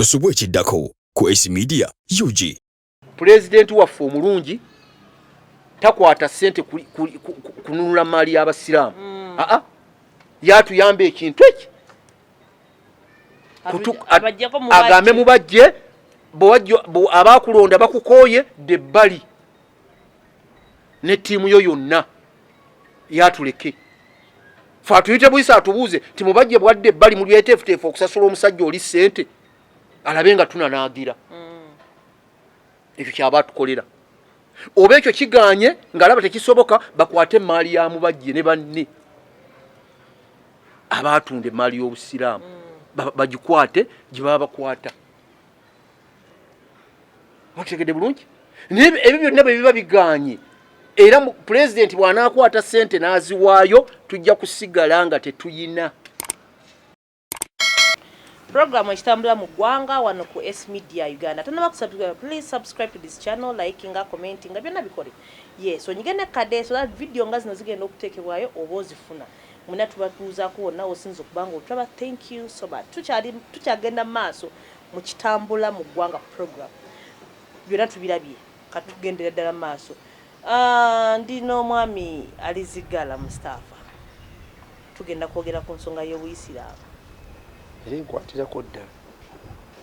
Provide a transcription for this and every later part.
Tosubwe ekiddako ku S Media UG. President waffe omulungi takwata ssente kununula maali y'Abasiraamu. Yatuyamba ekintu eki. Agambe Mubajje abakulonda bakooye debbali ne ttiimu yo yonna yatuleke. Fa tuyite buyisa atubuuze ti Mubajje bwadde ebbali mu lyeteefuteefu okusasula omusajja oli ssente alabe nga tunanaagira. Ekyo kyaba tukolera. Oba ekyo kiganye ng'alaba tekisoboka bakwate emaali ya Mubajje ne banne abaatunda emaali y'Obusiraamu bagikwate gye baba bakwata. Mutegedde bulungi? Ebyo byonna bwe biba biganye era pulezidenti bw'anaakwata ssente n'aziwaayo tujja kusigala nga tetuyina. Program ekitambula mu ggwanga wano ku S Media Uganda. Tonnaba kusubscribe, please subscribe to this channel, liking, commenting, byonna bikole. Yes, onyigene kade so that video nga zino zigenda okuteekebwayo oba ozifuna. Muna tubatuuzaako wonna osinza okubanga otulaba. Thank you so much. Tukyagenda maaso mu kitambula mu ggwanga program. Byonna tubirabye. Katugendera ddala maaso. Ndino omwami alizigala Mustafa. Tugenda kwogera ku nsonga y'Obuyisiraamu. Enkwatirako ddala.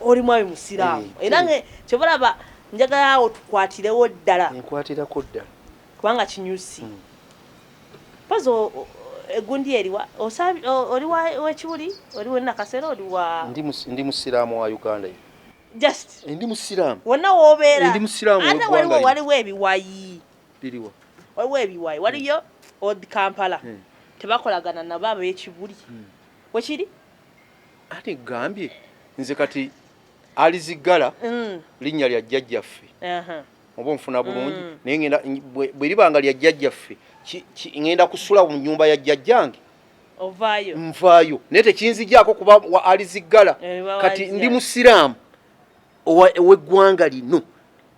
Oli mwami Musiraamu. Era kyebalaba njagala awo tukwatirewo ddala. Enkwatirako ddala. Kubanga kinyusi. Pazo egundi eriwa oli w'ekibuli oli w'e Nakasero oli wa ndi Musiraamu wa Uganda. Just ndi Musiraamu. Wonna w'obeera. Ndi Musiraamu wa Uganda. Ate waliwo ebiwayi. Biriwa. Waliwo ebiwayi. Waliyo Old Kampala. Tebakolagana nabo ab'ekibuli. Wekiri? Ate gambye nze kati alizigala linnya lya jjajjaffe. Oba nfuna bulungi naye ngenda bwe libanga lya jjajjaffe ngenda kusula mu nnyumba ya jjajjange. Ovaayo. Nvaayo naye tekinzigyako kuba alizigala. Kati ndi Musiraamu ow'eggwanga lino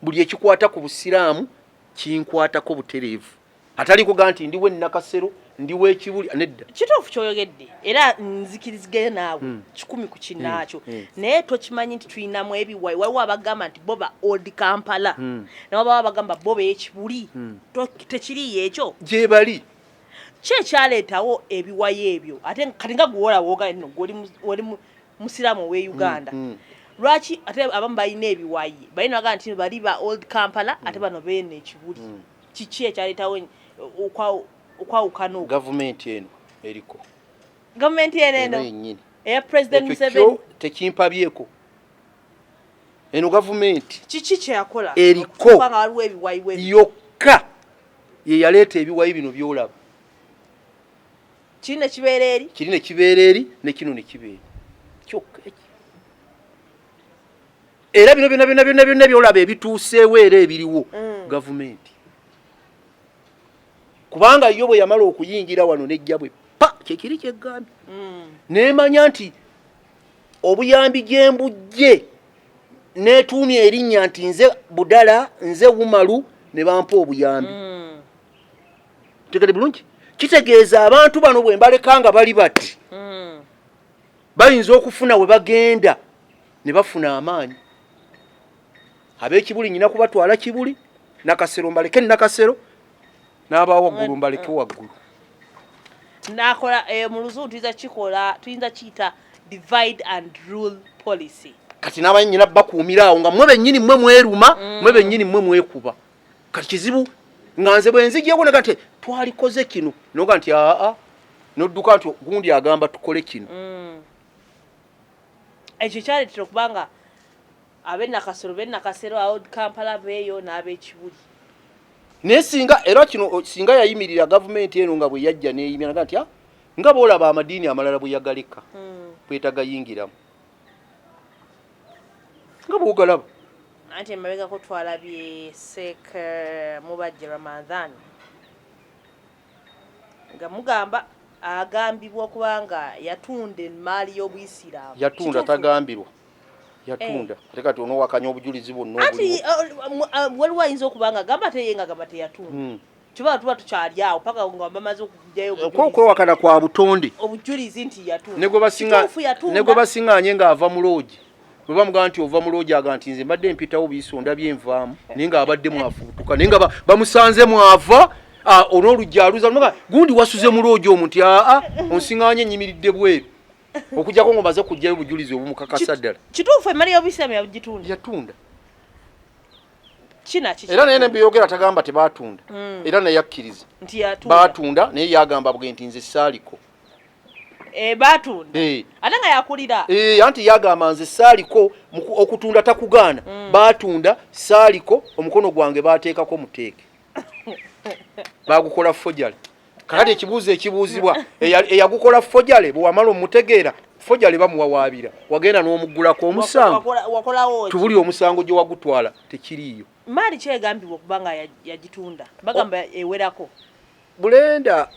buli ekikwata ku Busiraamu kinkwatako butereevu. Ataliko gaa nti ndi w'e Nakasero ndi w'ekibuli nedda. Kituufu ky'oyogedde era nzikirizigere naawe kikumi ku kinnaakyo naye tokimanyi nti tulinamu ebiwayi. Waliwo abagamba nti bo ba Old Kampala nabo baba bagamba bo b'ekibuli. Tekiriyo ekyo gye bali. Ki ekyaleetawo ebiwayi ebyo ate kati nga gwe wooga nno oli Musiraamu ow'e Uganda. Lwaki ate abamu balina ebiwayi balina bagamba nti bali ba Old Kampala ate bano beena ekibuli. Kiki ekyaleetawo okwawukana? Gavumenti eno eriko. Gavumenti eno yennyini. Eya President Museveni. Tekimpabyeko. Eno gavumenti. Kiki kyeyakola? Eriko. Kubanga waliwo ebiwayi bwe. Yokka ye yaleeta ebiwayi bino by'olaba. Kiri ne kibeera eri? Kiri ne kibeera eri ne kino ne kibeera. Kyokka eki. Era bino byonna by'olaba ebituuseewo era ebiriwo gavumenti. Kubanga yo bwe yamala okuyingira wano nejja bwe pa kyekiri kyeggambye. Neemanya nti obuyambi gye mbujje neetuumya erinnya nti nze Budala nze Wumalu ne bampa obuyambi. Tegedde bulungi? Kitegeeza abantu bano bwe mbaleka nga bali bati bayinza okufuna we bagenda ne bafuna amaanyi. Ab'ekibuli nyina kubatwala Kibuli, Nakasero mbaleke Nakasero, n'aba waggulu mbaleke waggulu. Nakola mu Luzungu tuyinza kiyita divide and rule policy. Kati n'abanyi nyina bakuumiraawo nga mmwe bennyini mmwe mweruma, mmwe bennyini mmwe mwekuba. Kati kizibu nga nze bwe nzigyeko ne kati twalikoze kino noga nti nodduka nti gundi agamba tukole kino. Ekyo kyaleetera okubanga ab'e Nakasero Old Kampala beeyo n'ab'ekibuli. Naye era kino singa yayimirira gavumenti eno nga bwe yajja n'eyimira naga nti nga boolaba amadiini amalala bwe yagaleka bwetagayingiramu nga bw'ogalaba. Anti emabegako twalabye Sh.Mubajje Ramadhan nga mugamba agambibwa kubanga yatunda emaali y'Obuyisiraamu. Yatunda tagambirwa. Yatunda. Ate kati onowakanya obujulizi bwonna. Ati waliwo ayinza okubanga gamba yatunda. Kiba tuba tukyali awo paka nga bamaze okujjayo okwewakana kwa butonde obujulizi nti yatunda. Ne gwe basinganye ng'ava mu loogi bwe bamugaa nti ova mu looja aga nti nze mbadde mpitawo bisonda byenvaamu naye nga abadde mwafuutuka naye nga bamusanze mwava onoolujja aluza gundi wasuze mu looja omu nti onsiŋaanye nyimiridde bweru okujjako ng'omaze kujjayo bujulizi obumukakasa ddala kituufu emmali y'obuyisiraamu yagitunda yatunda kinaki era naye nembiyogera tagamba tebaatunda era naye yakkiriza nti yatunda baatunda naye yagamba bwe nti nze saaliko baatunda ate nga yakulira anti yagamba nze saaliko okutunda takugaana baatunda saaliko omukono gwange baateekako muteeke bagukola fojale kakati ekibuuzo ekibuuzibwa eyagukola fojale bwe wamala omutegeera fojale bamuwawaabira wagenda n'omuggulako omusango tubuli omusango gye wagutwala tekiriiyo maali kyegambibwa okuba nga yagitunda bagamba ewerako bulenda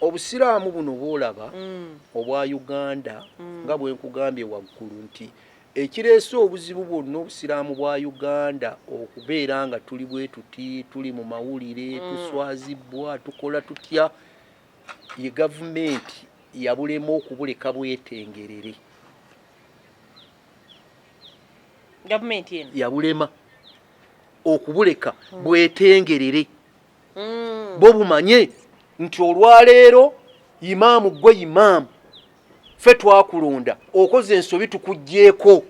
obusiraamu buno bwolaba obwa Uganda nga bwe nkugambye waggulu nti ekireese obuzibu bwonna obusiraamu bwa Uganda okubeera nga tuli bwe tuti tuli mu mawulire tuswazibwa tukola tutya ye gavumenti yabulema okubuleka bwetengerere gavumenti eno yabulema okubuleka bwetengerere bo bumanye nti olwaleero imaamu gwe imaamu ffe twakulonda okoze ensobi tukugjeeko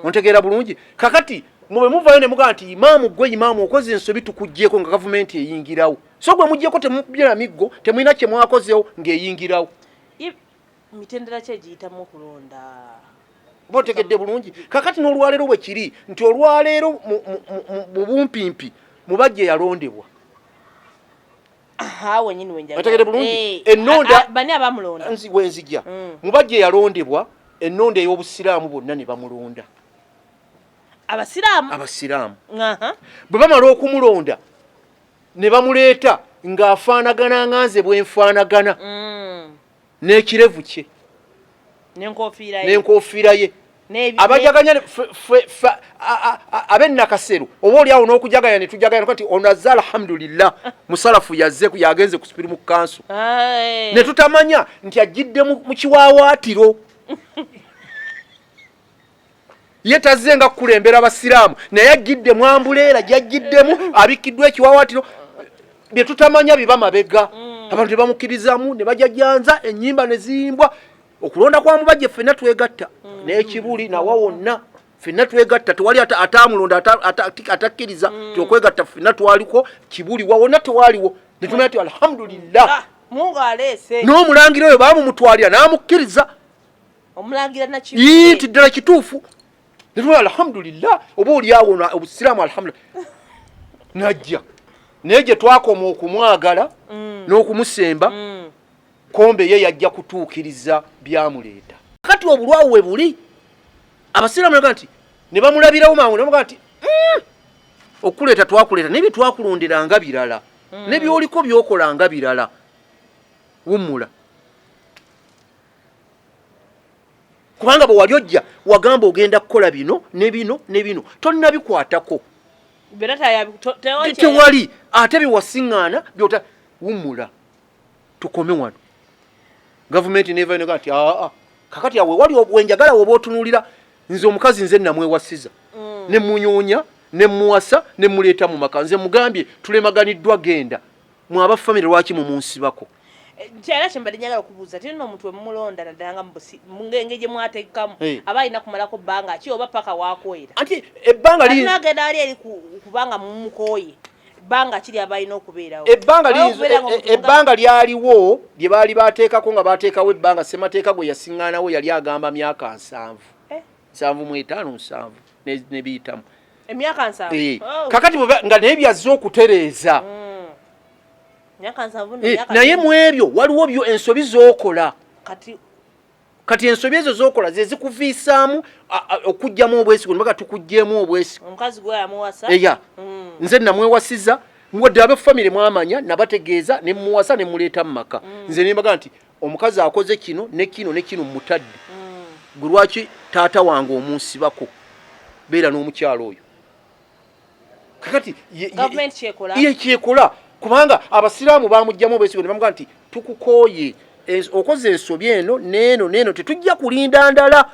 ontegeera bulungi kakati mube muvayo ne mugaa nti imaamu gwe imaamu okoze ensobi tukugjeeko nga gavumenti eyingirawo so gwe mugjeeko temukubyera miggo temulina kye mwakozewo ng'eyingirawo mitendera ki egiyitamu okulonda oba otegedde bulungi kakati n'olwaleero bwe kiri nti olwaleero mu bumpimpi Mubajje yalondebwa wenyini wenjaga otegedde bulungi ennonda bani abamulonda nzi wenzijja Mubajje yalondebwa ennonda ey'obusiraamu bonna ne bamulonda abasiraamu bwe bamala okumulonda ne bamuleeta ng'afaanagana nganze bwenfaanagana n'ekirevu kye n'enkofiira ye abajaganya ab'ennakaseru oba oliawo n'okujaganya ne tujaganya kati ono azze alhamdulillah musalafu yazze yagenze ku supirimu kansu ne tutamanya nti ajjidde mu kiwaawaatiro ye tazze nga kukulembera abasiraamu naye ajjidde mu ambuleera gyajjiddemu abikkiddwa ekiwaawaatiro bye tutamanya biba mabega abantu ne bamukkirizamu ne bajajjanza ennyimba ne ziyimbwa okulonda kwa Mubajje ffenna twegatta n'ekibuli nawa wonna ffenna twegatta tewali ataamulonda atakkiriza tyokwegatta ffenna twaliko kibuli wa wonna tewaliwo ne tumanya ti alhamdulillah n'omulangira oyo baamumutwalira n'amukkiriza nti ddala kituufu ne tumanya alhamdulillah oba oliawo obusiraamu alhamdulillah najja naye gye twakoma okumwagala n'okumusemba kombe ye yajja kutuukiriza byamuleeta kati obulwawo we buli abasiraamu naga nti ne bamulabirawo mangu ne bamugaa nti okuleeta twakuleeta naye bye twakulonderanga birala ne byoliko byokolanga birala wummula kubanga bwe wali ojja wagamba ogenda kukola bino ne bino ne bino tonnabikwatako tewali ate byewasiŋŋaana byota wummula tukome wano gavumenti neva inoga nti kakati awe wali wenjagala woba otunuulira nze omukazi nze namwewasiza ne munyoonya ne muwasa ne muleeta mu maka nze mugambye tulemaganiddwa genda mwaba famire lwaki mumunsibako kyera kyembadde njagala okubuuza tirina omuntu wemumulonda naddala nga mungenge gye mwateekamu aba alina kumalako bbanga ki oba paka waakoyera anti ebbanga nagenda ali eri kubanga mumukooye ebbanga kiri abalina okubeerawo ebbanga lyaliwo lye baali bateekako nga bateekawo ebbanga ssemateeka gwe yasiŋŋaanawo yali agamba myaka 7 ne biyitamu emyaka 7 kakati nga naye byazze okutereeza naye mu ebyo waliwo byo ensobi z'okola kati ensobi ezo z'okola ze zikuviisaamu okugjamu obwesigo nebaga tukugjeemu obwesigo omukazi gwe yamuwasa nze namwewasiza mwadde ab'effamire mwamanya nabategeeza ne muwasa ne muleeta mu maka nze ne mbaga nti omukazi akoze kino ne kino ne kino mutadde gwe lwaki taata wange omunsibako beera n'omukyalo oyo kakati ye kyekola kubanga abasiraamu bamugjamu obwesigo ne bamuga nti tukukooye okoze ensobi eno neeno tetujja kulinda ndala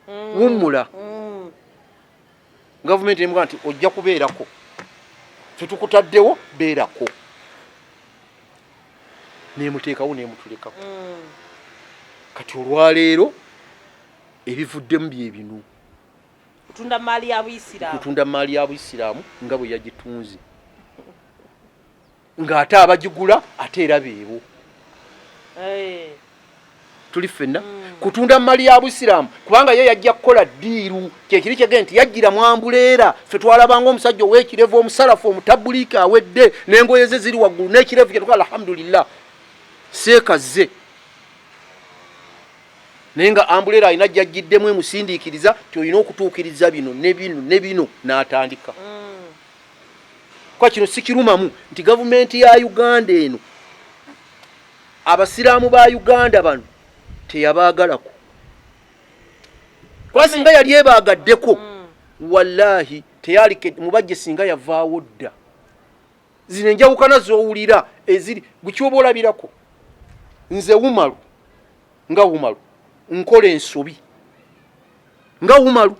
wummula gavumenti emuga nti ojja kubeerako tetukutaddewo beerako nemuteekawo nemutulekako kati olwaleero ebivuddemu bye bino kutunda maali ya Buyisiraamu nga bwe yagitunze ng'ate abagigula ate era beebo tuli ffenna kutunda maali ya Buyisiraamu kubanga ye yajja kukola ddiiru kyekiri kyege nti yajjira mwambuleera ffe twalabanga omusajja ow'ekirevu omusalafu omutabuliika awedde n'engoye ze ziri waggulu n'ekirevu kye tukola alhamdulillah seekazze naye nga ambuleera alina gyajjiddemu emusindiikiriza ti olina okutuukiriza bino ne bino n'atandika kwa kino sikirumamu nti gavumenti ya Uganda eno abasiraamu ba Uganda bano teyabaagalako kwa singa yali ebaagaddeko wallahi teyalike Mubajje singa yavaawo dda zino enjawukana z'owulira eziri gukyoba olabirako nze wumalu nga wumalu nkola ensobi nga wumalu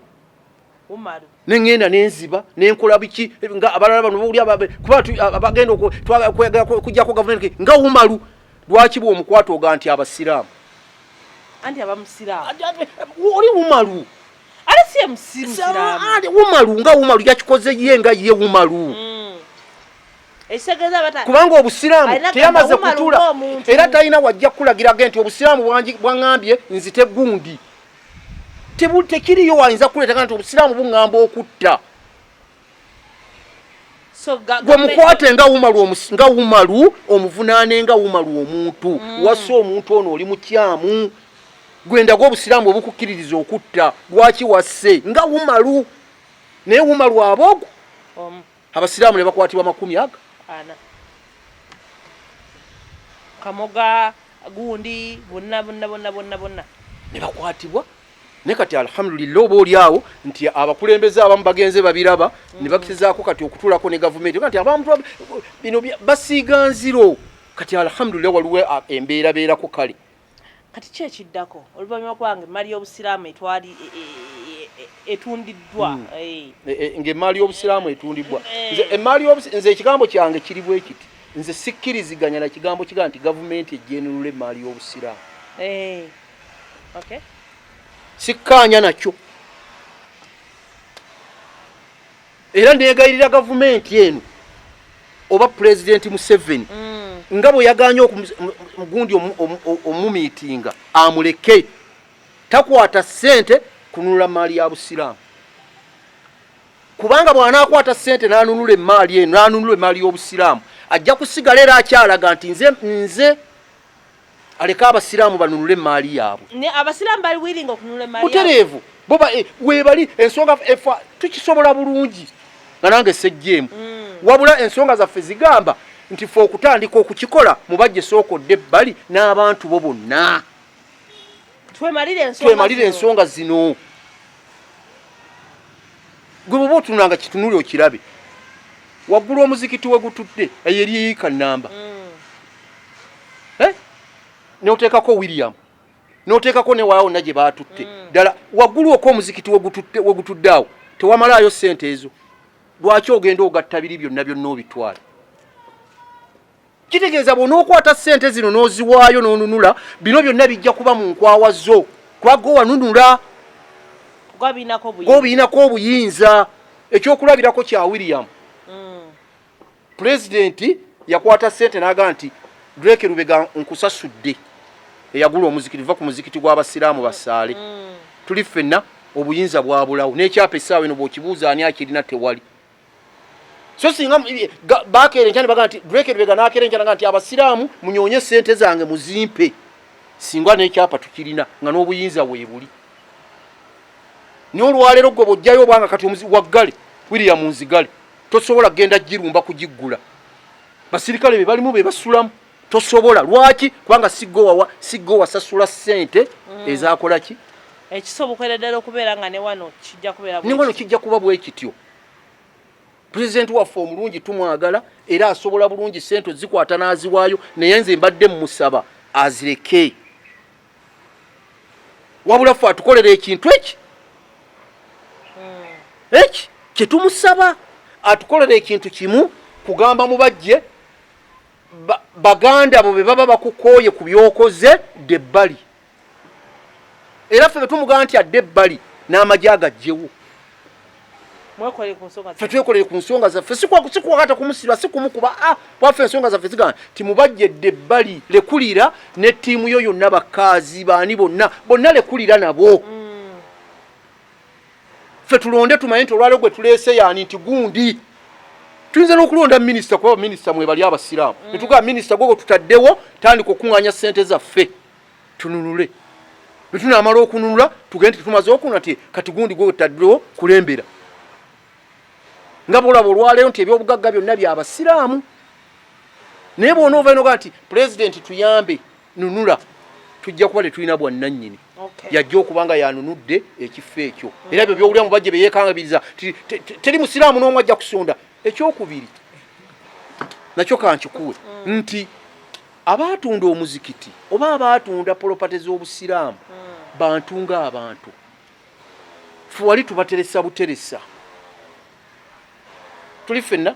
nengenda nenziba nenkola biki nga abalala bano bawulya kuba abagenda okujjako gavumenti nga wumalu lwaki bwe omukwata oga nti abasiraamu anti abamusiraamu oli wumalu ali si musiraamu wumalu nga wumalu yakikoze ye nga ye wumalu kubanga obusiraamu teyamaze kutula era talina wajja kulagiraga nti obusiraamu bwaŋŋambye nzite gundi tekiriyo wayinza kuleetaka nti obusiraamu buŋŋamba okutta gwe mukwate nga wumalu omuvunaane nga wumalu omuntu wassa omuntu ono oli mukyamu gwendaga obusiraamu obukukkiririza okutta lwaki wasse nga wumalu naye wumalu aboogo abasiraamu ne bakwatibwa 10 Kamoga gundi bonna ne bakwatibwa ne kati alhamdulillah oba oli awo nti abakulembeze abamu bagenze babiraba ne bakizaako kati okutulako ne gavumenti kati abamu bino basiiga nziro kati alhamdulillah waliwo embeera beerako kale kati kyekiddako oluvannyuma kwange emaali y'obusiraamu etwali etundiddwa ng'emaali y'obusiraamu etundibwa nze ekigambo kyange kiri bwe kiti nze sikkiriziganya na kigambo kiga nti gavumenti ejjenulula emaali y'obusiraamu sikkaanya nakyo era neegayirira gavumenti eno oba pulezidenti Museveni nga bwe yaganye omugundi omumiitinga amuleke takwata ssente kununula maali ya Busiraamu kubanga bw'anaakwata ssente n'anunula emaali eno n'anunula emaali y'Obusiraamu ajja kusigala era akyalaga nti nze aleka abasiraamu banunule emaali yaabwe ne abasiraamu bali willing okununula emaali mutereevu boba weebali ensonga efa tukisobola bulungi nga nange sejjeemu wabula ensonga zaffe zigamba nti fe okutandika okukikola Mubajje sookodde ebbali n'abantu bo bonna twemalire ensonga zino gwe bwoba otunanga kitunule okirabe waggulu omuzikiti we gutudde eyeriika nnamba n'oteekako William n'oteekako ne waawonna gye baatutte ddala waggulu okwo omuzikiti we gutudde awo tewamalaayo ssente ezo lwaki ogenda ogatta biri byonna obitwala kitegeeza bw'onookwata ssente zino n'oziwaayo n'onunula bino byonna bijja kuba mu nkwawa zo kuba go wanunula gobiinako obuyinza ekyokulabirako kya William pulezidenti yakwata ssente n'aga nti Drake Lubega nkusasudde eyagula omuzikiti va ku muzikiti gw'abasiraamu basaale tuli ffenna obuyinza bwabulawo n'ekyapa essaawa eno bw'okibuuza ani akirina tewali so singa bakeerenca ne baga nti Drake Lubega n'akeerenca naga nti abasiraamu munyoonye ssente zange muzimpe singa n'ekyapa tukirina nga n'obuyinza weebuli n'olwaleero gwe bw'ojjayo obwanga kati waggale William nzigale tosobola kgenda girumba kugiggula basirikale be balimu be basulamu tosobola lwaki kubanga siggo wasasula ssente ezaakola ki ekisobokwera ddala okubeera nga ne wano kijja kuba bwe kityo pulezidenti waffe omulungi tumwagala era asobola bulungi ssente zikwata n'aziwaayo naye nze mbadde mmusaba azireke wabula ffe atukolera ekintu eki kyetumusaba atukolera ekintu kimu kugamba Mubajje baganda bo be baba bakukooye ku byokoze debbali era ffe betumugamba nti adde ebbali n'amagye agajjewo ffe twekolere ku nsonga zaffe sikwakata kumusirwa si kumukuba waffe ensonga zaffe zigamba ti Mubajje edde ebbali lekulira ne ttiimu yo yonna bakaazi baani bonna lekulira nabo ffe tulonde tumanye nti olwaleero gwe tuleese yaani nti gundi tuyinza n'okulonda minisita kuba minisita mwe bali Abasiraamu ne tugamba minisita gwe tutaddewo tandika okuŋŋaanya ssente zaffe tununule bwe tunaamala okununula tugende tumaze okununa ti kati gundi gwe tutaddewo kulembera nga bwolaba olwaleero nti ebyobugagga byonna by'Abasiraamu naye bw'onoova inoga nti pulezidenti tuyambe nunula tujja kuba tetulina bwannannyini yajja okuba nga yanunudde ekifo ekyo era ebyo byowulira Mubajje bye yeekangabiriza teri Musiraamu n'omu ajja kusonda ekyokubiri nakyo kankikuwe nti abaatunda omuzikiti oba abaatunda polopate z'Obusiraamu bantu ng'abantu ffe wali tubateresa buteresa tuli ffenna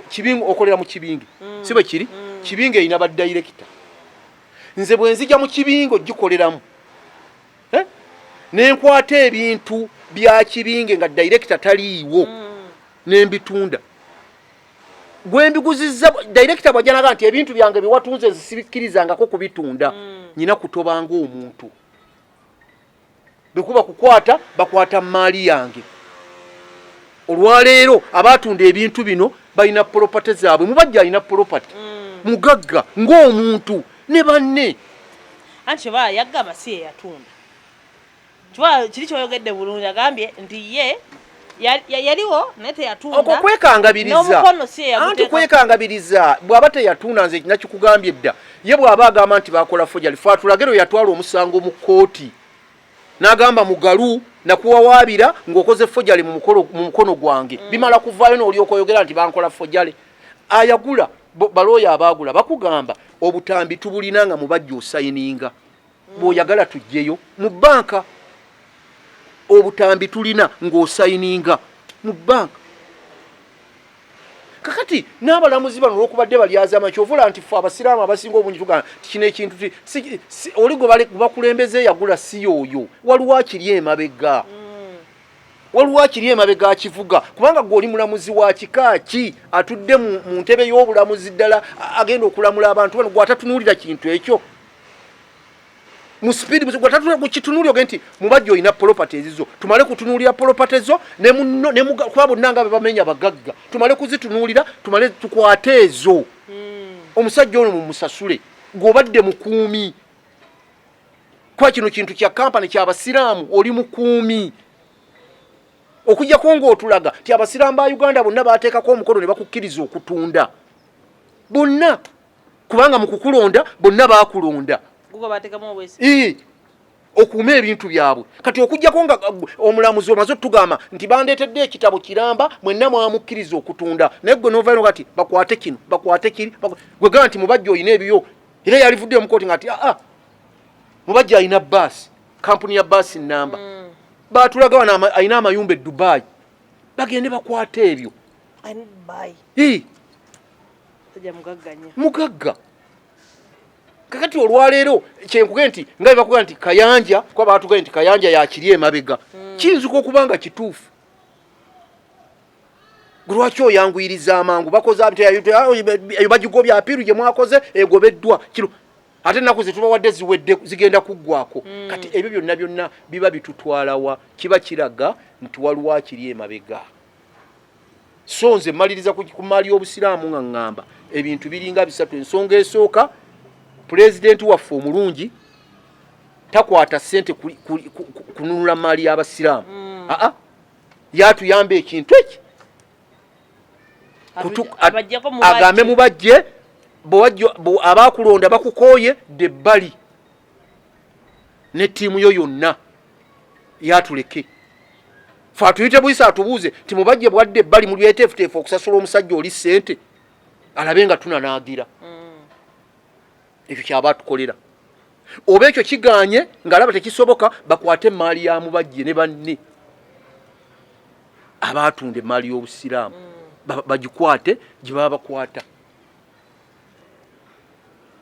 kibingi okolera mu kibingi si bwe kiri kibingi erina baddayirekita nze bwe nzija mu kibingi ogikoleramu nenkwata ebintu bya kibingi nga dayirekita taliiwo nembitunda gwe mbiguzizza dayirekita bw'ajja naga nti ebintu byange byewatunze nzisibikkirizangako kubitunda nyina kutobanga omuntu bekuba kukwata bakwata maali yange olwaleero abaatunda ebintu bino balina polopate zaabwe Mubajje alina polopate mugagga ng'omuntu ne banne anti ba yagamba si yatunda chwa kiri kyoyogedde bulungi agambye nti ye yaliwo naye teyatunda okwo kwekangabiriza anti kwekangabiriza bw'aba teyatunda nze nakikugambye dda ye bw'aba agamba nti bakola fojali fe atulagero yatwala omusango mu kkooti n'agamba mugalu nakuwawaabira ng'okoze fojali mu mukono gwange bimala kuvaayo n'olyoka oyogera nti bankola fojali ayagula balooya abaagula bakugamba obutambi tubulina nga Mubajje osayininga bw'oyagala tujjeyo mu banka obutambi tulina ng'osayininga mu banka kakati n'abalamuzi bano olwokubadde balyaza amakyovola nti ffe Abasiraamu abasinga obungi tugamba kino ekintu oli gwe bakulembeze yagula si yoyo waliwo akiri emabega waliwo akiri emabega akivuga kubanga gwe oli mulamuzi wa kika ki atudde mu ntebe y'obulamuzi ddala agenda okulamula abantu bano gw'atatunuulira kintu ekyo mu speed gw'atatunuulira ogende nti Mubajje olina polopate ezizo tumale kutunuulira polopate zo kuba bonna nga be bamenya bagagga tumale kuzitunuulira tumale tukwate ezo omusajja ono mumusasule gw'obadde mukuumi kuba kino kintu kya kampani ky'Abasiraamu oli mukuumi okujjako ng'otulaga ti Abasiraamu ba Uganda bonna baateekako omukono ne bakukkiriza okutunda bonna kubanga mu kukulonda bonna baakulonda okuuma ebintu byabwe kati okujjako nga omulamuzi omaze otugamba nti bandeetedde ekitabo kiramba mwenna mwamukkiriza okutunda naye gwe novayo kati bakwate kino bakwate kiri gwe gamba nti Mubajje olina ebyo era yalivuddeyo mu kooti nga nti Mubajje alina baasi kampuni ya baasi nnamba baatulaga wano alina amayumba e Dubai bagende bakwate ebyo mugagga kakati olwaleero kyenkugende nti nga bebakugamba nti Kayanja kuba baatugambye nti Kayanja yakiri emabega kiyinzika okuba nga kituufu lwaki oyanguyiriza amangu bakoze bagigobya apiiru gye mwakoze egobeddwa kiro ate ennaku ze tubawadde ziwedde zigenda kuggwako kati ebyo byonna byonna biba bitutwalawa kiba kiraga nti waliwo akiri emabega so nze mmaliriza ku maali y'Obusiraamu nga ŋŋamba ebintu biringa bisatu ensonga esooka pulezidenti waffe omulungi takwata ssente kununula maali y'Abasiraamu yatuyamba ekintu eki agambe Mubajje abaakulonda bakukooye debbali ne ttiimu yo yonna yatuleke fe atuyite buyisa atubuuze ti Mubajje bwadde ebbali mu lyeteefuteefu okusasula omusajja oli ssente alabe nga tunanaagira ekyo kyaba tukolera oba ekyo kiganye ng'alaba tekisoboka bakwate emaali ya Mubajje ne banne abaatunda emaali y'Obusiraamu bagikwate gye baba bakwata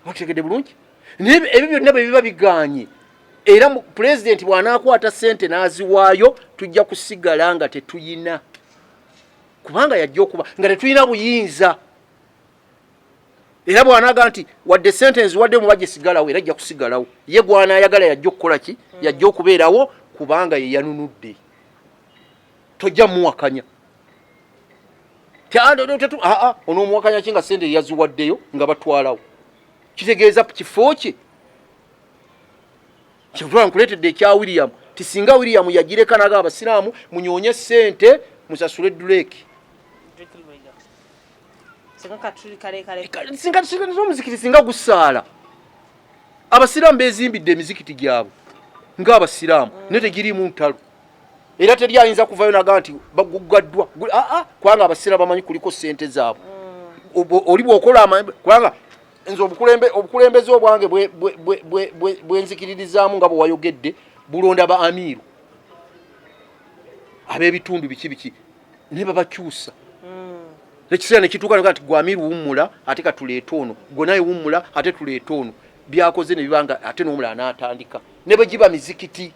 mutegede bulungi ebyo byonna bwe biba biganye era pulezidenti bw'anaakwata ssente n'aziwaayo tujja kusigala nga tetuyina kubanga yajja okuba nga tetulina buyinza era bw'anaaga nti wadde ssente nziwadde Mubajje sigalawo era ajja kusigalawo ye gw'anaayagala yajja okukola ki yajja okubeerawo kubanga ye yanunudde tojja muwakanya onoomuwakanya ki nga ssente yaziwaddeyo nga batwalawo kitegeeza kifo kye kyetwala nkuleetedde ekya William tisinga William yagireka naga Abasiraamu munyoonye ssente musasule Drake omuzikiti singa gusaala Abasiraamu bezimbidde emizikiti gyabwe ng'Abasiraamu naye tegiriimu ntalo era teri ayinza kuvayo naga nti bagugaddwa kubanga Abasiraamu bamanyi kuliko ssente zaabwe oli bw'okola kubanga nze obukulembeze obwange bwenzikiririzaamu nga bwe wayogedde bulonda ba amiiru ab'ebitundu biki ne babakyusa ekiseera ne kituuka nti gwe amiiru wummula ate katuleeta ono gwe naye wummula ate tuleeta ono byakoze ne bibanga ate n'omulala n'atandika ne bwe giba mizikiti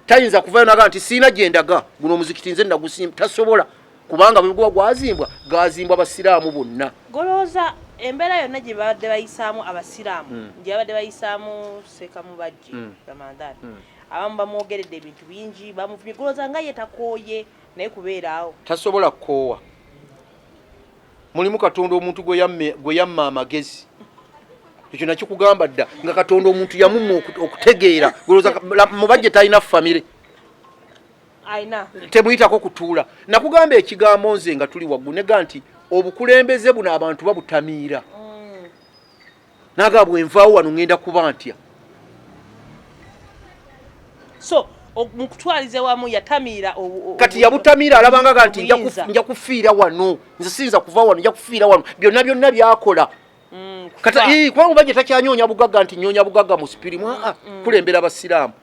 tayinza kuvayo naga nti siina gye ndaga guno omuzikiti nze nagusimba tasobola kubanga bwe guba gwazimbwa gazimbwa Abasiraamu bonna golooza embeera yonna gye babadde bayisaamu Abasiraamu gye babadde bayisaamu Sh.Mubajje Ramadhan abamu bamwogeredde ebintu bingi bamuvumye golooza nga ye takooye naye kubeeraawo tasobola kukoowa mulimu Katonda omuntu gwe yamma amagezi ekyo nakikugamba dda nga Katonda omuntu yamumma okutegeera golooza Mubajje talina famire aina temuyitako kutuula nakugamba ekigambo nze nga tuli waggulu nega nti obukulembeze buno abantu babutamiira naga bwenvaawo wano ngenda kuba ntya so mukutwalize wamu yatamiira kati yabutamiira alabanga nti nja kufiira wano nze siyinza kuva wano nja kufiira wano byonna byakola kati kuba Mubajje takyanyoonya bugagga nti nyoonya bugagga mu sipirimu kulembera Abasiraamu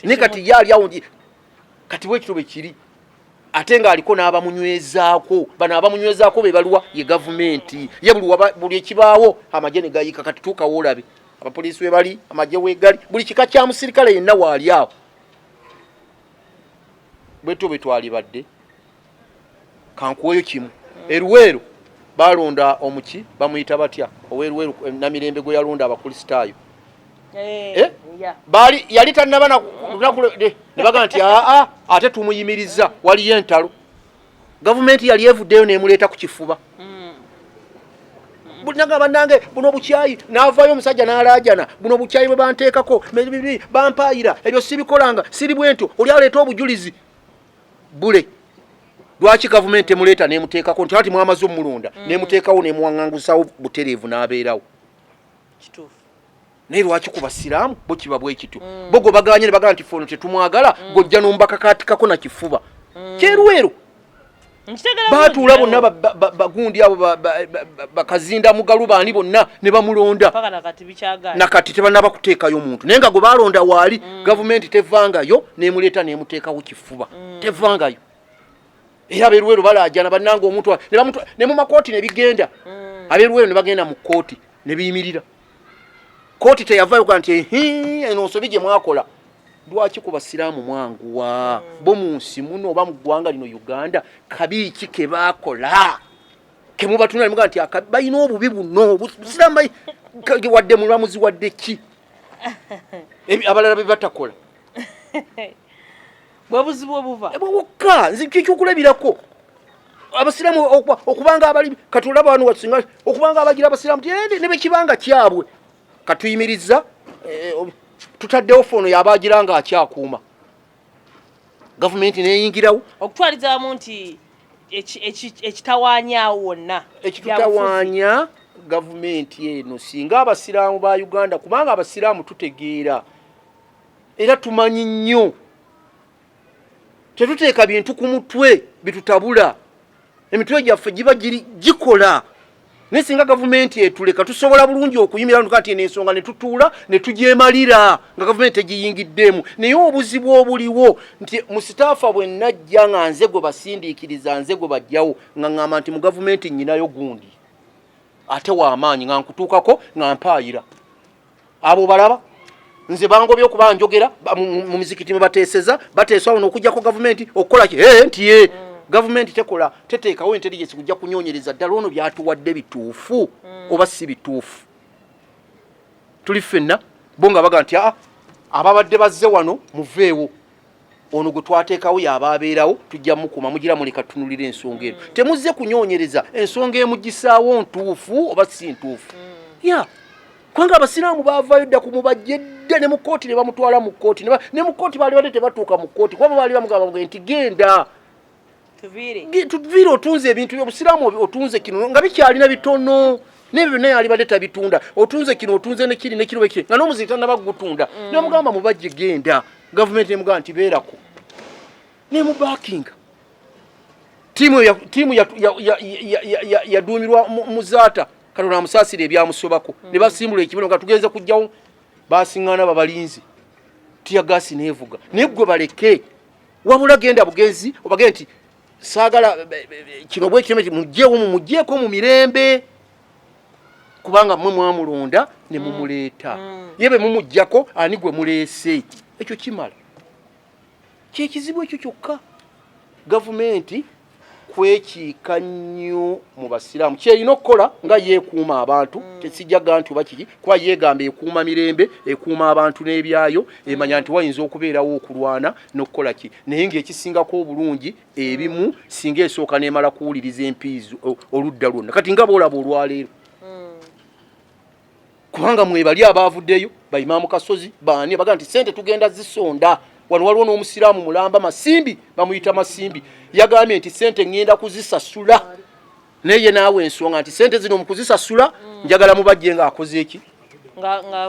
naye kati yaaliawo kati bwekito bwe kiri ate ng'aliko n'abamunywezaako bano abamunywezaako be baluwa ye gavumenti ye buli ekibaawo amagye ne gayika kati tuukawo olabe abapoliisi we bali amagye weegali buli kika kya musirikale yenna waali awo bwetyo bwe twalibadde kankuweyo kimu eruweero balonda omuki bamuyita batya oweruweru namirembe gwe yalonda abakristaayo bali yali tannaba ne baga nti ate tumuyimiriza waliyo entalo gavumenti yali evuddeyo nemuleeta ku kifuba bulinaga bannange buno bukyayi n'avaayo omusajja n'alaajana buno bukyayi bwe banteekako bampaayira ebyo sibikolanga siri bwentyo oli aleeta obujulizi bule lwaki gavumenti emuleeta nemuteekako nti ati mwamaze omulonda nemuteekawo nemuwaŋŋangusawo butereevu n'abeerawo kituufu naye lwaki ku Basiraamu bo kiba bwe kityo bo gwe baganye ne bagamba nti fono tetumwagala gojja n'ombakakaatikako na kifuba kyeruweero baatuula bonna bagundi abo bakazinda mugalu baani bonna ne bamulonda nakati tebannaba kuteekayo omuntu naye nga gwe baalonda waali gavumenti tevangayo nemuleeta nemuteekawo kifuba tevangayo era abeeruweero balaajana bannanga omuntu ne mu makooti ne bigenda abeeruweero ne bagenda mu kooti ne biyimirira kooti teyavaayo ga nti eno nsobi gye mwakola lwaki ku Basiraamu mwanguwa bo mu nsi muno oba mu ggwanga lino Uganda kabi ki ke baakola ke mubatunula nemuga nti balina obubi buno Busiraamu wadde mulamuzi wadde ki abalala be batakola bwebuzibu obuva bwokka nze kyokulabirako Abasiraamu okubanga abali katulaba wano wasinga okubanga abagira Abasiraamu ne bekibanga kyabwe katuyimiriza tutaddewo fono yabagira nga akyakuuma gavumenti neyingirawo okutwaliza wamu nti ekitawaanyaawo wonna ekitutawaanya gavumenti eno singa Abasiraamu ba Uganda kubanga Abasiraamu tutegeera era tumanyi nnyo tetuteeka bintu ku mutwe bitutabula emitwe gyaffe giba gikola nesinga gavumenti etuleka tusobola bulungi okuyimira kati ensonga ne tutuula ne tugyemalira nga gavumenti egiyingiddemu. Naye obuzibu obuliwo nti Mustafa bwe najja nga nze gwe basindiikiriza nze gwe bajjawo nga ŋŋamba nti mu gavumenti nnyinayo gundi ate w'amaanyi nga nkutuukako nga mpaayira. Abo balaba nze bangobye okuba njogera mu mizikiti mwe bateesa wano okujjako gavumenti okukola ki nti gavumenti tekola teteekawo intelligence kujja kunyonyereza ddala ono byatuwadde bituufu oba si bituufu. Tuli ffenna bo nga baga nti ababadde bazze wano muveewo ono gwe twateekawo yaba abeerawo tujja mukuma mugira muleka tunulira ensonga eno. Temuzze kunyonyereza ensonga emugisaawo ntuufu oba si ntuufu. Kubanga Abasiraamu baavaayo dda ku Mubajje dda ne mu kkooti ne bamutwala mu kkooti ne mu kkooti baali badde tebatuuka mu kkooti kuba baali bamugamba nti genda tuviire otunze ebintu by'Obusiraamu otunze kino nga bikyalina bitono n'ebyo byonna yali badde tabitunda otunze kino otunze ne kiri bekiri nga n'omuziki tannabagutunda ne bamugamba Mubajje genda. Gavumenti nemugamba nti beerako ne mu baakinga tiimu yaduumirwa muzaata Katonda amusaasira ebyamusobako ne basimbula ekibiina nga tugenze kujjawo basiŋŋaana babalinzi tiyagaasi neevuga naye gwe baleke wabula genda bugenzi obagende nti saagala kino bwe kireme mugjeeko mu mirembe kubanga mmwe mwamulonda ne mumuleeta ye be mumuggyako ani gwe muleese ekyo kimala kyekizibu ekyo kyokka. Gavumenti kwekiika nnyo mu Basiraamu kyerina okukola nga yeekuuma abantu tesijjaga nti oba kiki kuba yeegamba ekuuma mirembe ekuuma abantu n'ebyayo emanya nti wayinza okubeerawo okulwana n'okukola ki naye ng'ekisingako obulungi ebimu singa esooka n'emala kuwuliriza empiizi oludda lwonna kati nga boolaba olwaleero kubanga mwebali abaavuddeyo bayimaamu Kasozi baani baga nti sente tugenda zisonda wano waliwo n'Omusiraamu Mulamba Masimbi bamuyita Masimbi yagambye nti sente ngenda kuzisasula naye naawe ensonga nti sente zino mu kuzisasula njagala Mubajje nga akoze eki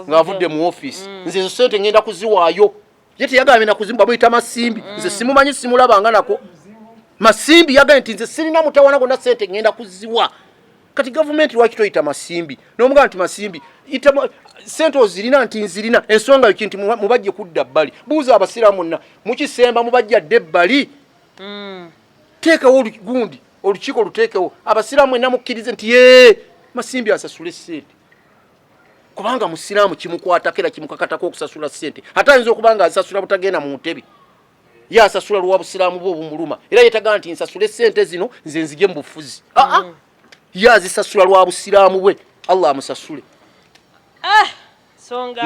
ng'avudde mu ofiisi nze ezo sente ngenda kuziwaayo ye teyagambye nakuzimba bamuyita Masimbi nze simumanyi simulabanga nako Masimbi yagambye nti nze sirina mutawana gonna sente ngenda kuziwa. Kati gavumenti lwaki toyita Masimbi n'omugamba nti Masimbi sente ozirina nti nzirina ensonga yo kinti Mubajje kudda bbali buuza Abasiraamu monna mukisemba Mubajje adde ebbali teekawo gundi olukiiko luteekewo Abasiraamu mwenna mukkirize nti Masimbi asasule sente kubanga Musiraamu kimukwatako era kimukakatako okusasula sente ate ayinza okuba nga asasula butagenda mu ntebe ye asasula lwa Busiraamu bwe obumuluma era yetagamba nti nsasule sente zino nze nzige mu bufuzi ye azisasula lwa Busiraamu bwe Allah amusasule.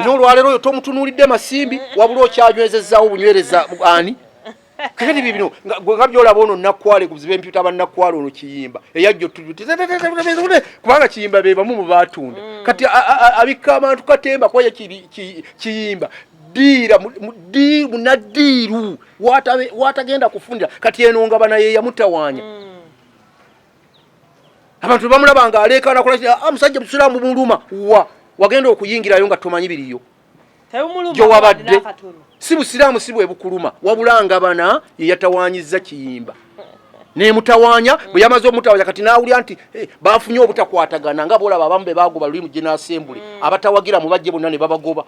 N'olwaleero oyo tomutunuulidde Masimbi wabula okyanywezezaawo obunywereza ani kati bibino nga byolaba ono Nakwale kuziba empyuta abannakwale ono Kiyimba eyajja kubanga Kiyimba be bamu mu baatunda kati abikka abantu katemba kwaye Kiyimba munaddiiru watagenda kufundira kati eno nga bana ye yamutawaanya abantu bamulaba nga aleekaana kola musajja Musiraamu muluma wagenda okuyingirayo nga tomanyi biriyo gyo wabadde si Busiraamu si bwe bukuluma wabula nga bana ye yatawaanyizza Kiyimba nemutawaanya bwe yamaze omutawaanya kati naawulira nti baafunye obutakwatagana nga boolaba abamu be baagoba luli mu General Assembly abatawagira Mubajje bonna ne babagoba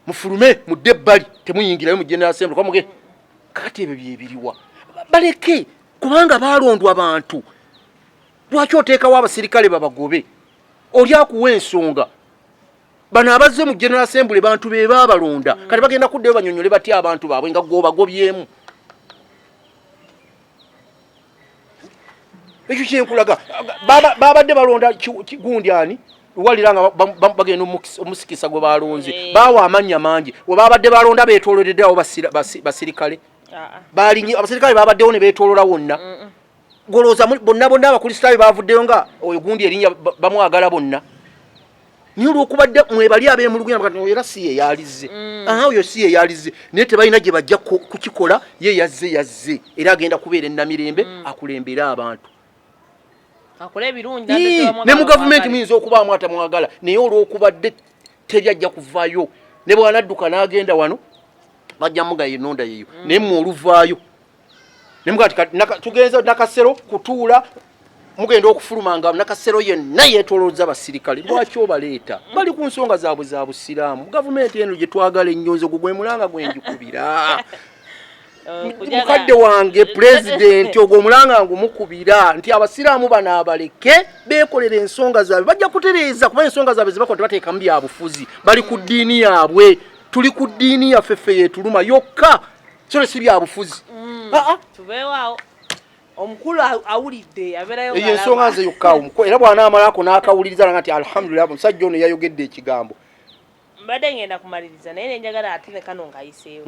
mufulume mudde ebbali temuyingirayo mu General Assembly kwamuge kati ebyo byebiriwa baleke kubanga baalondwa abantu lwaki oteekawo abasirikale babagobe oli akuwa ensonga bano abazze mu General Assembly bantu be baabalonda kati bagenda kuddayo banyonyole batya abantu baabwe nga gobagobyemu ekyo kyenkulaga babadde balonda gundi ani walira nga bagenda omusikisa gwe balonze baawa amannya mangi we babadde balonda beetooloreddeawo basirikale balinyi abasirikale babaddewo ne beetoolola wonna golooza bonna abakristaayo baavuddeyo nga oyo gundi erinnya bamwagala bonna niye olwokubadde mwebali ab'emulugunya era si ye yalizze oyo si ye yalizze naye tebalina gye bajja kukikola ye yazze era agenda kubeera ennamirembe akulembere abantu ne mu gavumenti muyinza okubaamu atamwagala naye olwokubadde teryajja kuvaayo ne bwanadduka n'agenda wano bajja mugaye enonda yeyo naye mmwe oluvaayo ne muga tugenze nakasero kutuula mugenda okufuluma nga nakasero yenna yeetolooza abasirikale lwaki obaleeta bali ku nsonga zaabwe za busiraamu gavumenti eno gye twagala ennyonzo gwe mulanga gwenjikubira mukadde wange pulezidenti ogwo omulanga ngumukubira nti abasiraamu bano abaleke beekolera ensonga zaabwe bajja kutereeza kuba ensonga zaabwe zebakola tebateeka mu byabufuzi bali ku ddiini yaabwe tuli ku ddiini yaffeffe yeetuluma yokka so si byabufuzi tubeewaawo omukulu awulidde abeerayo eyo ensonga nze yokka omukulu era bw'anaamalako n'akawuliriza nga nti alhamdulillah omusajja ono yayogedde ekigambo mbadde ngenda kumaliriza naye nenjagala ate ne kano ngayiseewo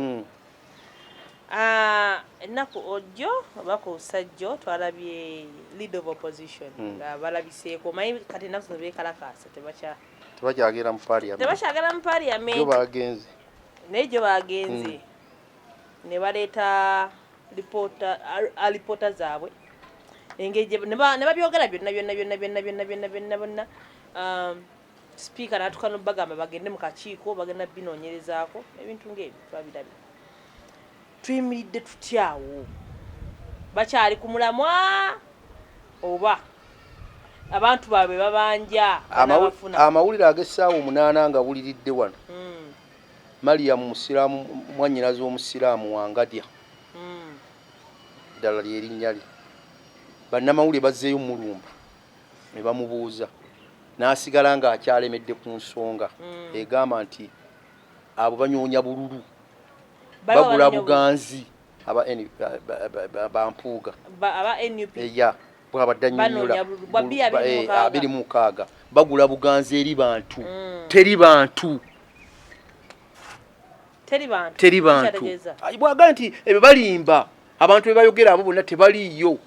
ennaku ojjo oba ku ssajjo twalabye lead of opposition nga balabiseeko manyi kati ennaku zino beekalakaasa tebakyagera mu parliament naye gyo bagenze ne baleeta alipoota zaabwe engeri ne babyogera byonna sipiika n'atuuka n'obagamba bagende mu kakiiko bagenda binoonyerezaako ebintu ng'ebyo twabirabye tuyimiridde tutyawo bakyali ku mulamwa oba abantu baabwe babanja amawulire ag'essaawa 8 nga wuliridde wano Mariam musiraamu mwannyinaze omusiraamu wangadya ddala lyerinnya lye bannamawulire bazzeeyo mulumba ne bamubuuza n'asigala ng'akyalemedde ku nsonga egamba nti abo banyoonya bululu bagula buganzi bampuuga bwabaddannyonnyola 26 bagula buganzi eri bantu teri bantu bwaga nti ebyo balimba abantu bebayogera abo bonna tebaliiyo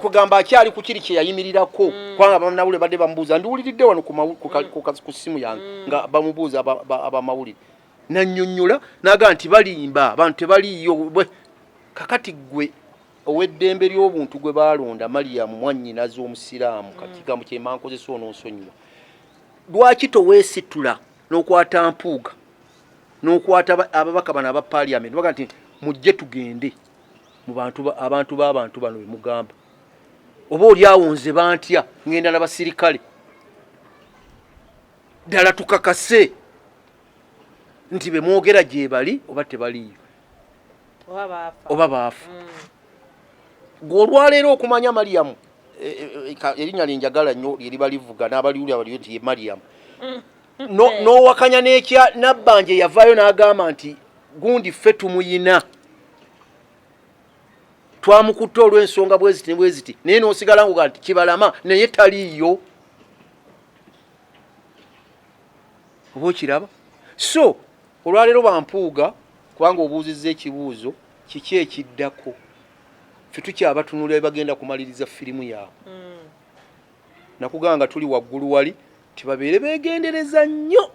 kugamba akyali ku kiri kye yayimirirako kubanga bannamawulire badde bamubuuza ndiwuliridde wano ku ssimu yange nga bamubuuza abamawulire nannyonnyola naga nti balimba abantu tebaliiyo kakati gwe ow'eddembe ly'obuntu gwe baalonda Mariam mwannyinaze omusiraamu kakigambo kyemankozesa onoonsonyiwa lwaki toweesitula n'okwata mpuuga n'okwata ababaka bano aba parliament baga nti mujje tugende mu abantu b'abantu bano bemugamba oba oli awonze bantya ngenda n'abasirikale ddala tukakase nti bemwogera gye bali oba tebaliyo oba baafa gwe olwaleero okumanya Mariam erinnya lyenjagala nnyo lyeriba livuga n'abaliwulira baliyo nti ye Mariam n'owakanya n'ekya nabbanje yavaayo n'agamba nti gundi ffe tumuyina twamukutte olw'ensonga bweziti nebweziti naye n'osigala nguga nti kibalama naye taliiyo oba okiraba so olwaleero bampuuga kubanga obuuzizza ekibuuzo kiki ekiddako ffe tukyabatunula bagenda kumaliriza firimu yaabwe nakuganga tuli waggulu wali tibabeere beegendereza nnyo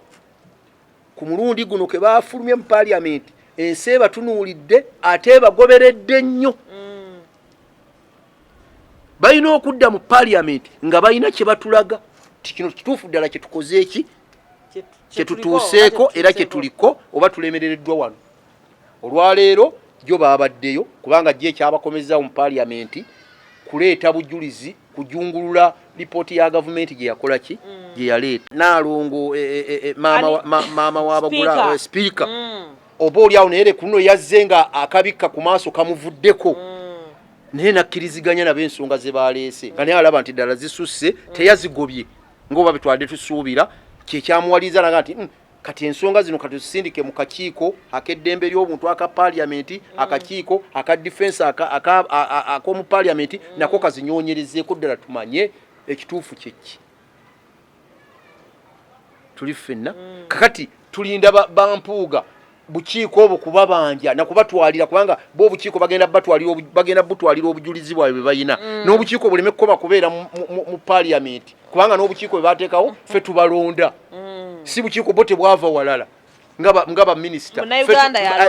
ku mulundi guno ke baafulumye mu parliament ensi ebatunuulidde ate bagoberedde nnyo balina okudda mu parliament nga balina kye batulaga ti kino kituufu ddala kye tukoze eki kye tutuuseeko era kye tuliko oba tulemerereddwa wano olwaleero gyo baabaddeyo kubanga gye ekyabakomezzaawo mu parliament kuleeta bujulizi kujungulula lipooti ya gavumenti gye yakola ki gye yaleeta naalongo maama wabagula sipiika oba oliawo naye kuno yazze nga akabikka ku maaso kamuvuddeko naye nakkiriziganya nabo ensonga ze baleese nga naye alaba nti ddala zisusse teyazigobye ngaoba bwe twadde tusuubira kyekyamuwaliza naga nti kati ensonga zino kati tusindike mu kakiiko ak'eddembe ly'obuntu aka parliament akakiiko aka defense ak'omu parliament nako kazinyoonyerezeeko ddala tumanye ekituufu kyeki tuli ffenna kakati tulinda bampuuga bukiiko obwo kubabanja nakubatwalira kubanga bo obukiiko bagenda butwalira obujulizi bwabwe bwe balina n'obukiiko buleme kukoba kubeera mu parliament kubanga n'obukiiko bwe bateekawo ffe tubalonda si bukiiko bo tebwava walala nga baminisita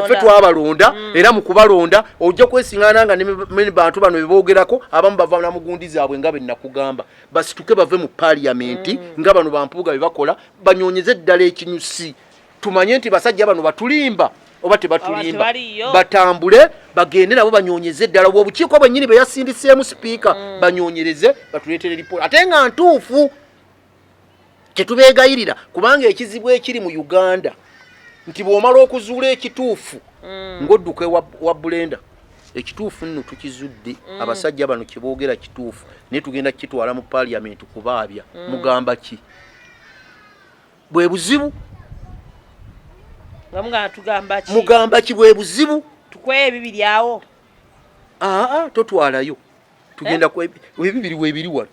ffe twabalonda era mu kubalonda ojja kwesiŋŋaana nga ne bantu bano beboogerako abamu bava na mugundi zaabwe nga benakugamba basituke bave mu parliament nga bano bampuuga bye bakola banyoonyeze ddala ekinyusi tumanye nti basajja bano batulimba oba tebatulimba batambule bagende nabo banyonyeze eddala obukiiko bwennyini be yasindiseemu sipiika banyonyereze batuleetere lipoota ate nga ntuufu kyetubeegayirira kubanga ekizibu ekiri mu Uganda nti bw'omala okuzuula ekituufu ng'odduka wa bulenda ekituufu nno tukizudde abasajja bano kyeboogera kituufu naye tugenda kukitwala mu paaliyamenti kubaabya mugamba ki bwe buzibu mugamba ki bwe buzibu tukweye bibiri awo totwalayo tugenda webibiri webiri wano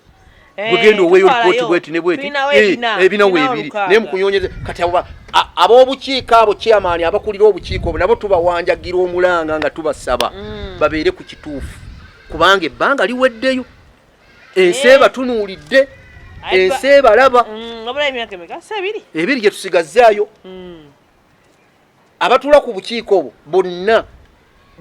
bwegenda oweeyo lipooti bweti ne bweti ebina weebiri naye mukunyonyeze kati ab'obukiiko abo kyamaani abakulira obukiiko obwo nabo tubawanjagira omulanga nga tubasaba babeere ku kituufu kubanga ebbanga liweddeyo ensi ebatunuulidde ensi ebalaba ebiri gye tusigazaayo abatuula ku bukiiko obwo bonna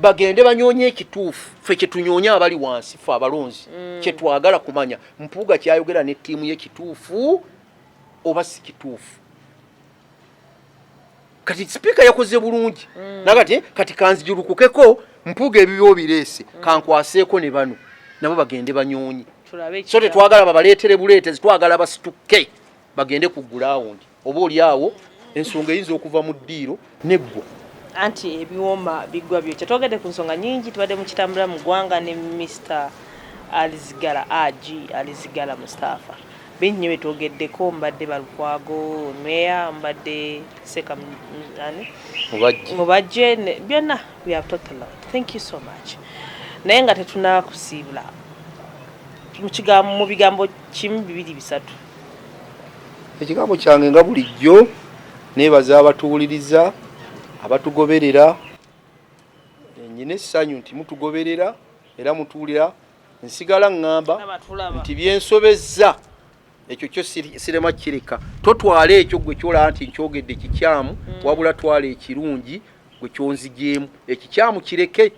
bagende banyoonye ekituufu ffe kyetunyoonye abali wansi ffe abalonzi kyetwagala kumanya Mpuuga kyayogera ne ttiimu y'ekituufu oba si kituufu kati sipiika yakoze bulungi nakati kati kanzijulukukeko Mpuuga ebibyo bireese kankwaseeko ne bano nabo bagende banyoonye so tetwagala babaleetere buleetezi twagala basituke bagende ku gulawundi oba oli awo ensonga eyinza okuva mu ddiiro neggwa anti ebiwoma bigwa byo kyatwogedde ku nsonga nyingi tubadde mu kitambula mu ggwanga ne Mr. Alizigala Mustafa bingi betwogeddeko mbadde Balukwago Meya mbadde Seka Mubajje byonna we have talked a lot. Thank you so much naye nga tetunakusiibula mu bigambo kimu bibiri bisatu ekigambo kyange nga bulijjo neebaza abatuwuliriza abatugoberera nyine essanyu nti mutugoberera era mutuwulira nsigala ngamba nti byensobezza ekyo kyo sirema kireka totwala ekyo gwe kyolaba nti nkyogedde kikyamu wabula twala ekirungi gwe kyonzigyemu ekikyamu kireke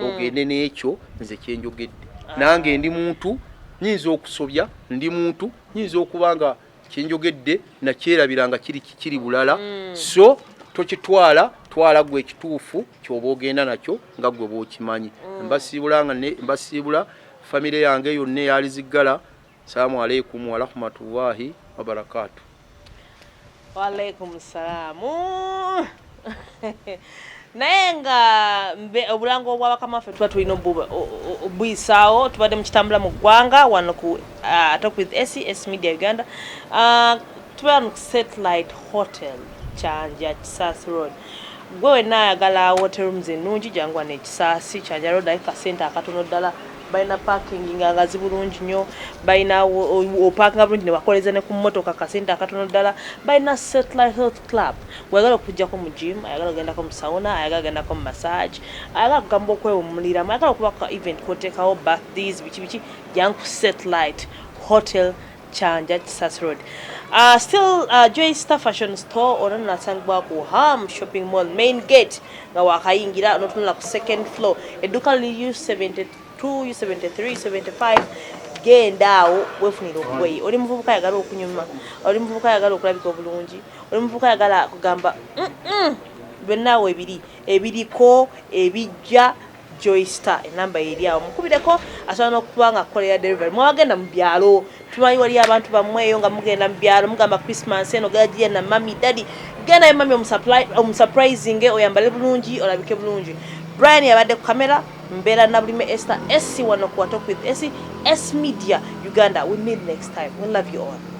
ogende n'ekyo nze kyenjogedde nange ndi muntu nyinza okusobya ndi muntu nyinza okuba nga kyenjogedde nakyerabiranga kiri bulala so tokitwala twala gwe ekituufu kyoba ogenda nakyo nga gwe bw'okimanyi mbasiibula famire yange yonna eyalizigala salaamu aleikum warahmatullahi wabarakatu waalaikum salaamu naye nga obulango obw'abakamaffe tuba tulina obuyisaawo tubadde mu kitambula mu ggwanga wano ku Talk with S Media Uganda tuba ku Satellite Hotel Kyanja Kisaasi Road gwe wenna ayagala hotel rooms ennungi jangu wano Kisaasi Kyanja Road ayika kasente akatono ddala balina parking ngazi bulungi nnyo balina opakinga bulungi ne bakoleza ne ku mmotoka kasente akatono ddala balina Satellite Health Club wayagala okujjako mu gym ayagala ogendako mu sauna ayagala ogendako mu massage ayagala kugamba okwewummuliramu ayagala okubaka event koteekawo birthdays biki jangu Satellite Hotel Kyanja Kisaasi Road. Still Joy Star Fashion Store ono nasangibwa ku Ham Shopping Mall main gate nga wakayingira onotunula ku second floor edduka lili U72 U73 75 genda awo wefunira okuweyi oli muvubuka ayagala okunyuma oli muvubuka ayagala okulabika obulungi oli muvubuka ayagala kugamba byonnaawo ebiriko ebijja Joy Star enamba eri awo mukubireko asobola n'okuba nga akolera delivery mwagenda mu byalo tumanyi wali abantu bamweyo nga mugenda mu byalo mugamba Christmas eno gagiye na mami daddy genda ye mami omusurprising oyambale bulungi olabike bulungi Brian yabadde ku kamera mbeera na bulime Esther S wano ku Talk with S Media Uganda. We meet next time. We love you all.